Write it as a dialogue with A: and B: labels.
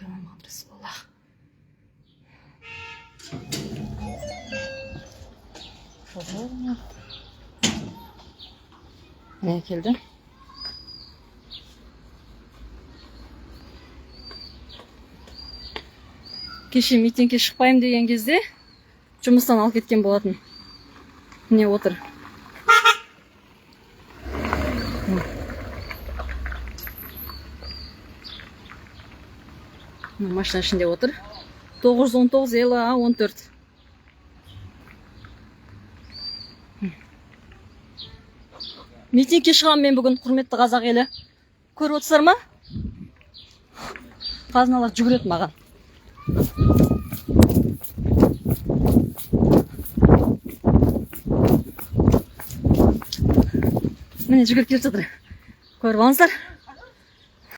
A: Muhammed Resulullah. Ne geldi? Kеше митингке шықпаймын деген кезде жұмыстан алып кеткен болатын. Міне отыр. Машина ішінде отыр. 919 ела 14. Митингке шығамын мен бүгін, құрметті қазақ елі. Көріп отырсыздар ма? Қазыналар жүгіреді маған. Міне жүгіріп келіп жатыр. Көріп алыңыздар.